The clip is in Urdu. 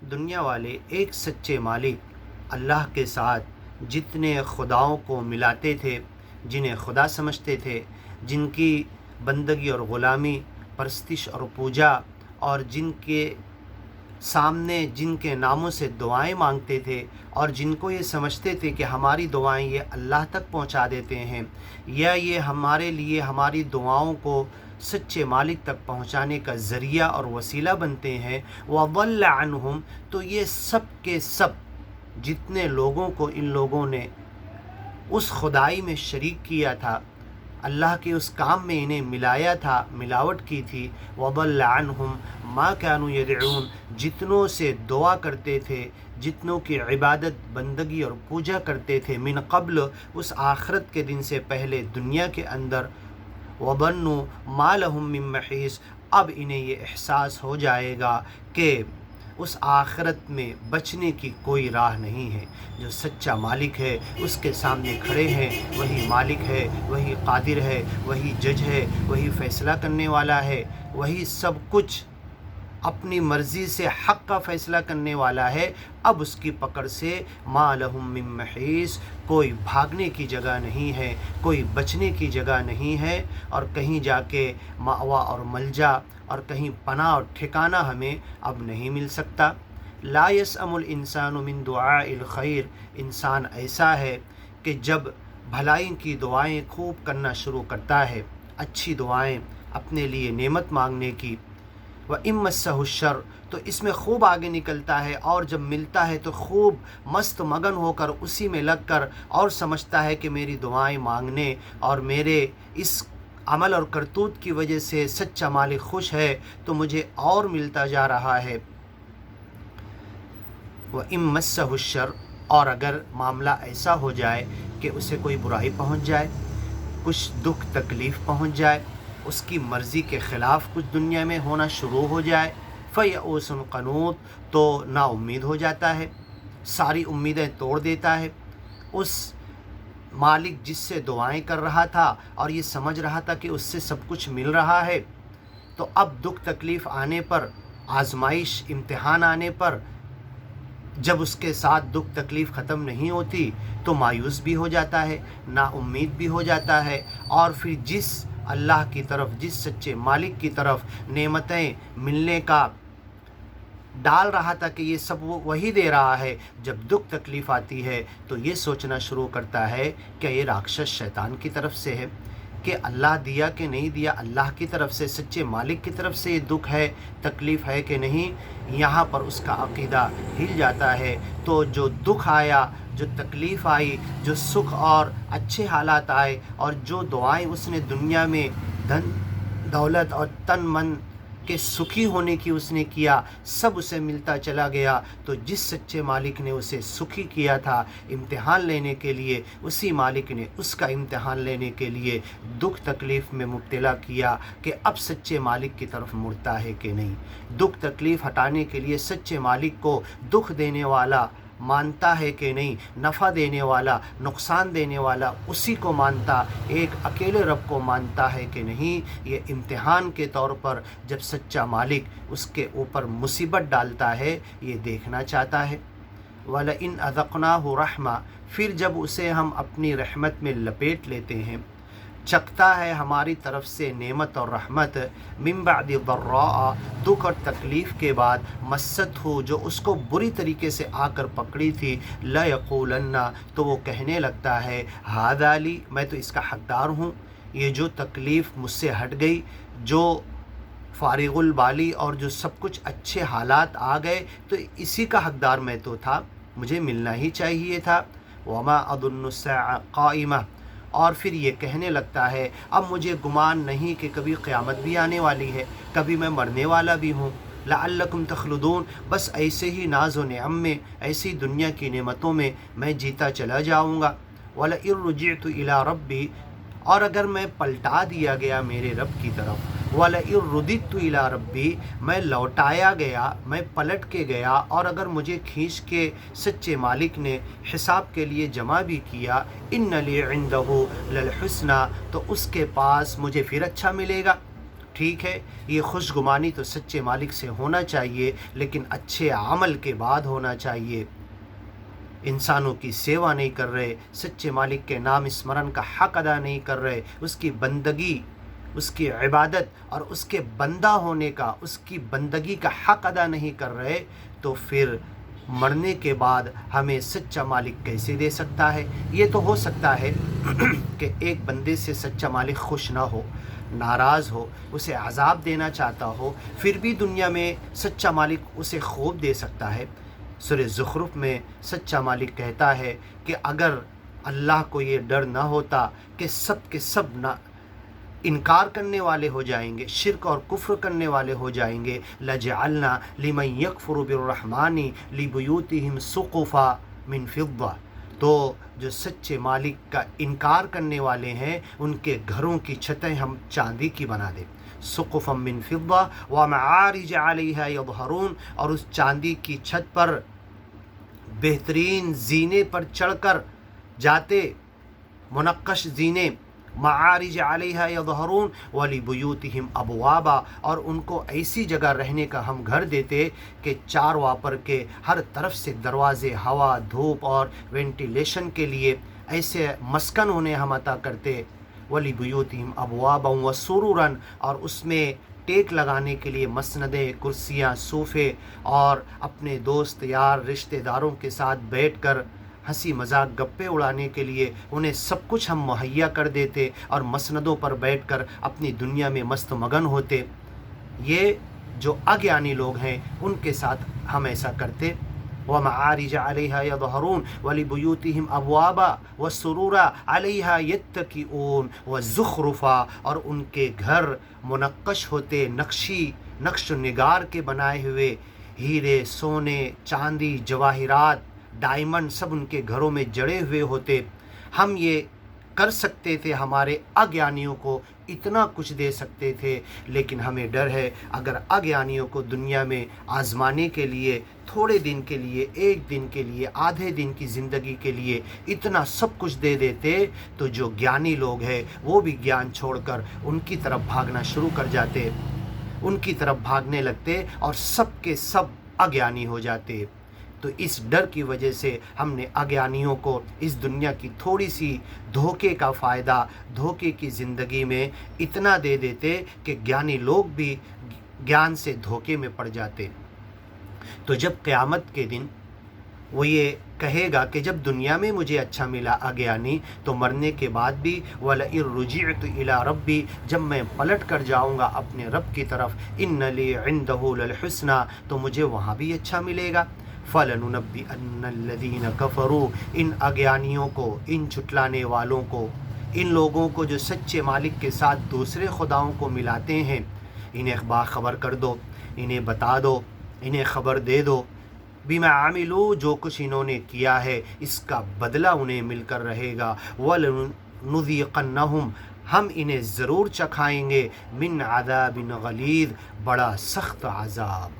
دنیا والے ایک سچے مالک اللہ کے ساتھ جتنے خداؤں کو ملاتے تھے، جنہیں خدا سمجھتے تھے، جن کی بندگی اور غلامی، پرستش اور پوجا، اور جن کے سامنے جن کے ناموں سے دعائیں مانگتے تھے، اور جن کو یہ سمجھتے تھے کہ ہماری دعائیں یہ اللہ تک پہنچا دیتے ہیں، یا یہ ہمارے لیے ہماری دعاؤں کو سچے مالک تک پہنچانے کا ذریعہ اور وسیلہ بنتے ہیں، وَضَلَّ عَنْهُمْ، تو یہ سب کے سب جتنے لوگوں کو ان لوگوں نے اس خدائی میں شریک کیا تھا، اللہ کے اس کام میں انہیں ملایا تھا، ملاوٹ کی تھی، وَضَلَّ عَنْهُمْ مَا كَانُوا يَدْعُونَ، جتنوں سے دعا کرتے تھے، جتنوں کی عبادت، بندگی اور پوجا کرتے تھے، من قبل، اس آخرت کے دن سے پہلے دنیا کے اندر، وَظَنُّوا مَا لَهُم مِّن مَّحِيصٍ، اب انہیں یہ احساس ہو جائے گا کہ اس آخرت میں بچنے کی کوئی راہ نہیں ہے۔ جو سچا مالک ہے اس کے سامنے کھڑے ہیں، وہی مالک ہے، وہی قادر ہے، وہی جج ہے، وہی فیصلہ کرنے والا ہے، وہی سب کچھ اپنی مرضی سے حق کا فیصلہ کرنے والا ہے۔ اب اس کی پکڑ سے ما لہم من محیص، کوئی بھاگنے کی جگہ نہیں ہے، کوئی بچنے کی جگہ نہیں ہے، اور کہیں جا کے مأوا اور ملجا اور کہیں پناہ اور ٹھکانہ ہمیں اب نہیں مل سکتا۔ لا یسأم الانسان من دعاء الخیر، انسان ایسا ہے کہ جب بھلائی کی دعائیں خوب کرنا شروع کرتا ہے، اچھی دعائیں اپنے لیے نعمت مانگنے کی، وَإِن مَسَّهُ الشَّرُّ، تو اس میں خوب آگے نکلتا ہے، اور جب ملتا ہے تو خوب مست مگن ہو کر اسی میں لگ کر، اور سمجھتا ہے کہ میری دعائیں مانگنے اور میرے اس عمل اور کرتوت کی وجہ سے سچا مالک خوش ہے تو مجھے اور ملتا جا رہا ہے۔ وَإِن مَسَّهُ الشَّرُّ، اور اگر معاملہ ایسا ہو جائے کہ اسے کوئی برائی پہنچ جائے، کچھ دکھ تکلیف پہنچ جائے، اس کی مرضی کے خلاف کچھ دنیا میں ہونا شروع ہو جائے، فَيَئُوسٌ قَنُوطٌ، تو نا امید ہو جاتا ہے، ساری امیدیں توڑ دیتا ہے۔ اس مالک جس سے دعائیں کر رہا تھا اور یہ سمجھ رہا تھا کہ اس سے سب کچھ مل رہا ہے، تو اب دکھ تکلیف آنے پر، آزمائش، امتحان آنے پر، جب اس کے ساتھ دکھ تکلیف ختم نہیں ہوتی تو مایوس بھی ہو جاتا ہے، نا امید بھی ہو جاتا ہے، اور پھر جس اللہ کی طرف، جس سچے مالک کی طرف نعمتیں ملنے کا ڈال رہا تھا کہ یہ سب وہ وہی دے رہا ہے، جب دکھ تکلیف آتی ہے تو یہ سوچنا شروع کرتا ہے کہ یہ راکشس شیطان کی طرف سے ہے، کہ اللہ دیا کہ نہیں دیا، اللہ کی طرف سے، سچے مالک کی طرف سے یہ دکھ ہے، تکلیف ہے کہ نہیں۔ یہاں پر اس کا عقیدہ ہل جاتا ہے، تو جو دکھ آیا، جو تکلیف آئی، جو سکھ اور اچھے حالات آئے، اور جو دعائیں اس نے دنیا میں دھن دولت اور تن من کے سکھی ہونے کی اس نے کیا، سب اسے ملتا چلا گیا۔ تو جس سچے مالک نے اسے سکھی کیا تھا امتحان لینے کے لیے، اسی مالک نے اس کا امتحان لینے کے لیے دکھ تکلیف میں مبتلا کیا کہ اب سچے مالک کی طرف مڑتا ہے کہ نہیں۔ دکھ تکلیف ہٹانے کے لیے سچے مالک کو دکھ دینے والا مانتا ہے کہ نہیں، نفع دینے والا، نقصان دینے والا اسی کو مانتا، ایک اکیلے رب کو مانتا ہے کہ نہیں۔ یہ امتحان کے طور پر جب سچا مالک اس کے اوپر مصیبت ڈالتا ہے، یہ دیکھنا چاہتا ہے۔ وَلَئِنْ أَذَقْنَاهُ رَحْمَةً، پھر جب اسے ہم اپنی رحمت میں لپیٹ لیتے ہیں، چکھتا ہے ہماری طرف سے نعمت اور رحمت، من بعد ضراء، دکھ اور تکلیف کے بعد، مست ہو، جو اس کو بری طریقے سے آ کر پکڑی تھی، لَيَقُولَنَّ، تو وہ کہنے لگتا ہے، هَذَا لِي، میں تو اس کا حقدار ہوں، یہ جو تکلیف مجھ سے ہٹ گئی، جو فارغ البالی اور جو سب کچھ اچھے حالات آ گئے، تو اسی کا حقدار میں تو تھا، مجھے ملنا ہی چاہیے تھا۔ وَمَا أَظُنُّ السَّاعَةَ قَائِمَةً، اور پھر یہ کہنے لگتا ہے، اب مجھے گمان نہیں کہ کبھی قیامت بھی آنے والی ہے، کبھی میں مرنے والا بھی ہوں۔ لعلکم تخلدون، بس ایسے ہی ناز و نعم میں، ایسی دنیا کی نعمتوں میں میں جیتا چلا جاؤں گا۔ وَلَئِن رُجِعْتُ إِلَىٰ رَبِّي، اور اگر میں پلٹا دیا گیا میرے رب کی طرف، وَلَئِن رُدِدتُّ إِلَىٰ رَبِّي، میں لوٹایا گیا، میں پلٹ کے گیا، اور اگر مجھے کھینچ کے سچے مالک نے حساب کے لیے جمع بھی کیا، إِنَّ لِي عِندَهُ لَلْحُسْنَىٰ، تو اس کے پاس مجھے پھر اچھا ملے گا، ٹھیک ہے یہ خوشگمانی تو سچے مالک سے ہونا چاہیے، لیکن اچھے عمل کے بعد ہونا چاہیے۔ انسانوں کی سیوا نہیں کر رہے، سچے مالک کے نام اسمرن کا حق ادا نہیں کر رہے، اس کی بندگی، اس کی عبادت اور اس کے بندہ ہونے کا، اس کی بندگی کا حق ادا نہیں کر رہے، تو پھر مرنے کے بعد ہمیں سچا مالک کیسے دے سکتا ہے؟ یہ تو ہو سکتا ہے کہ ایک بندے سے سچا مالک خوش نہ ہو، ناراض ہو، اسے عذاب دینا چاہتا ہو، پھر بھی دنیا میں سچا مالک اسے خوب دے سکتا ہے۔ سورہ زخرف میں سچا مالک کہتا ہے کہ اگر اللہ کو یہ ڈر نہ ہوتا کہ سب کے سب انکار کرنے والے ہو جائیں گے، شرک اور کفر کرنے والے ہو جائیں گے، لَجَعَلْنَا لِمَنْ يَكْفُرُ بِالرَّحْمَنِ لِبُيُوتِهِمْ سُقُفًا مِنْ فِضَّةٍ، تو جو سچے مالک کا انکار کرنے والے ہیں ان کے گھروں کی چھتیں ہم چاندی کی بنا دیں، سقفا من فضہ ومعارج علیہا یظہرون، اور اس چاندی کی چھت پر بہترین زینے پر چڑھ کر جاتے، منقش زینے، معارج علیہا یظہرون وَلِبُيُوتِهِمْ ابوابا، اور ان کو ایسی جگہ رہنے کا ہم گھر دیتے کہ چاروں پر کے ہر طرف سے دروازے، ہوا، دھوپ اور وینٹیلیشن کے لیے ایسے مسکن انہیں ہم عطا کرتے، وَلِبُيُوتِهِمْ ابوابا وسرورا، اور اس میں ٹیک لگانے کے لیے مسندیں، کرسیاں، صوفے، اور اپنے دوست یار رشتہ داروں کے ساتھ بیٹھ کر ہنسی مذاق گپے اڑانے کے لیے انہیں سب کچھ ہم مہیا کر دیتے اور مسندوں پر بیٹھ کر اپنی دنیا میں مست مگن ہوتے۔ یہ جو اگیانی لوگ ہیں ان کے ساتھ ہم ایسا کرتے۔ وَمَعَارِجَ عَلَيْهَا يَظْهَرُونَ وَلِبُيُوتِهِمْ أَبْوَابًا وَسُرُورًا عَلَيْهَا يَتَّكِئُونَ وَزُخْرُفًا، اور ان کے گھر منقش ہوتے، نقش و نگار کے بنائے ہوئے، ہیرے، سونے، چاندی، جواہرات، ڈائمنڈ سب ان کے گھروں میں جڑے ہوئے ہوتے۔ ہم یہ کر سکتے تھے، ہمارے اگیانیوں کو اتنا کچھ دے سکتے تھے، لیکن ہمیں ڈر ہے اگر اگیانیوں کو دنیا میں آزمانے کے لیے، تھوڑے دن کے لیے، ایک دن کے لیے، آدھے دن کی زندگی کے لیے اتنا سب کچھ دے دیتے تو جو گیانی لوگ ہیں وہ بھی گیان چھوڑ کر ان کی طرف بھاگنا شروع کر جاتے، ان کی طرف بھاگنے لگتے اور سب کے سب اگیانی ہو جاتے۔ تو اس ڈر کی وجہ سے ہم نے اگیانیوں کو اس دنیا کی تھوڑی سی دھوکے کا فائدہ، دھوکے کی زندگی میں اتنا دے دیتے کہ گیانی لوگ بھی گیان سے دھوکے میں پڑ جاتے۔ تو جب قیامت کے دن وہ یہ کہے گا کہ جب دنیا میں مجھے اچھا ملا اگیانی، تو مرنے کے بعد بھی وَلَئِن رُجِعْتُ إِلَىٰ رَبِّي، جب میں پلٹ کر جاؤں گا اپنے رب کی طرف، إِنَّ لِي عِندَهُ لَلْحُسْنَىٰ، تو مجھے وہاں بھی اچھا ملے گا۔ فَلَنُنَبِّئَنَّ الَّذِينَ كَفَرُوا، ان اگیانیوں کو، ان جھٹلانے والوں کو، ان لوگوں کو جو سچے مالک کے ساتھ دوسرے خداؤں کو ملاتے ہیں، انہیں باخبر کر دو، انہیں بتا دو، انہیں خبر دے دو، بما عملوا، جو کچھ انہوں نے کیا ہے اس کا بدلہ انہیں مل کر رہے گا۔ وَلَنُذِيقَنَّهُمْ، ہم انہیں ضرور چکھائیں گے، من عذاب غلیظ، بڑا سخت عذاب۔